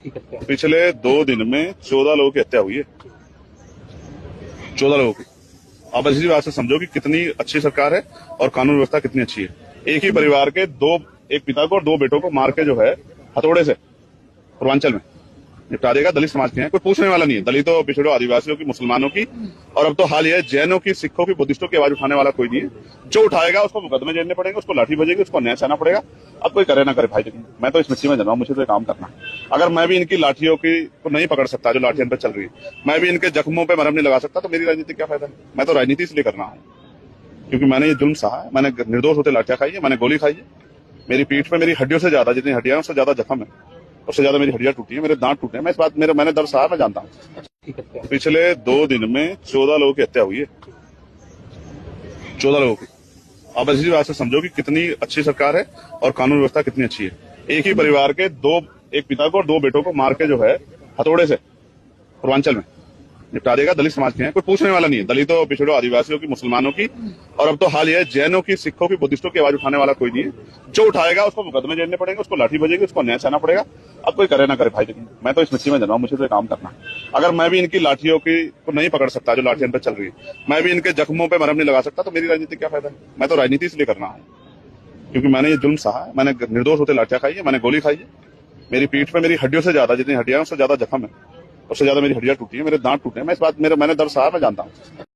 पिछले 2 दिन में 14 लोगों की हत्या हुई है। 14 लोगों की। आप इसी बात से समझो कि कितनी अच्छी सरकार है और कानून व्यवस्था कितनी अच्छी है। एक ही परिवार के एक पिता को और 2 बेटों को मार के जो है हथौड़े से पूर्वांचल में निपटा देगा। दलित समाज के हैं, कोई पूछने वाला नहीं है। दलितों, पिछड़ों, आदिवासियों की, मुसलमानों की, और अब तो हाल यह जैनों की, सिखों की, बुद्धिस्टों की आवाज उठाने वाला कोई नहीं है। जो उठाएगा उसको मुकदमे झेलने पड़ेंगे, उसको लाठी बजेगी, उसको न्याय सहना पड़ेगा। अब कोई करे ना करे भाई, लेकिन मैं तो इस मिट्टी में जन्मा हूं, मुझे तो काम करना। अगर मैं भी इनकी लाठियों की को नहीं पकड़ सकता, जो लाठियां पे चल रही है, मैं भी इनके जख्मों पे मरहम नहीं लगा सकता, तो मेरी राजनीति क्या फायदा है। मैं तो राजनीति इसलिए कर रहा हूँ क्योंकि मैंने ये जुल्म सहा है। मैंने निर्दोष होते लाठियां खाई है, मैंने गोली खाई है। मेरी पीठ पे मेरी हड्डियों से ज्यादा, जितनी हड्डियां उससे ज्यादा जख्म है, उससे ज्यादा मेरी हड्डियां टूटी है, मेरे दांत टूटे हैं। मैं इस बात मैंने दर्द सहा, मैं जानता हूँ। पिछले 2 दिन में 14 लोगों की हत्या हुई है। 14 लोगों की। आप इसी बात से समझो कि कितनी अच्छी सरकार है और कानून व्यवस्था कितनी अच्छी है। एक ही परिवार के एक पिता को और 2 बेटों को मार के जो है हथौड़े से पूर्वांचल में निपटा देगा। दलित समाज के हैं, कोई पूछने वाला नहीं है। दलितों, पिछड़ों, आदिवासियों की, मुसलमानों की, और अब तो हाल यह जैनों की, सिखों की, बुद्धिस्टों की आवाज उठाने वाला कोई नहीं है। जो उठाएगा उसको मुकदमे झेलने पड़ेंगे, उसको लाठी बजेगी, उसको न्याय सहना पड़ेगा। अब कोई करे ना करे भाई, लेकिन मैं तो इस मिट्टी में जन्मा हूं, मुझे तो काम करना। अगर मैं भी इनकी लाठियों की को नहीं पकड़ सकता, जो लाठियां पे चल रही है, मैं भी इनके जख्मों पे मरहम नहीं लगा सकता, तो मेरी राजनीति क्या फायदा है। मैं तो राजनीति इसलिए कर रहा हूँ क्योंकि मैंने ये जुल्म सहा है। मैंने निर्दोष होते लाठियां खाई है, मैंने गोली खाई है। मेरी पीठ पे मेरी हड्डियों से ज्यादा, जितनी हड्डियां उससे ज्यादा जख्म है, उससे ज्यादा मेरी हड्डियां टूटी है, मेरे दांत टूटे हैं। मैं इस बात मैंने दर्द सहा, मैं जानता हूँ।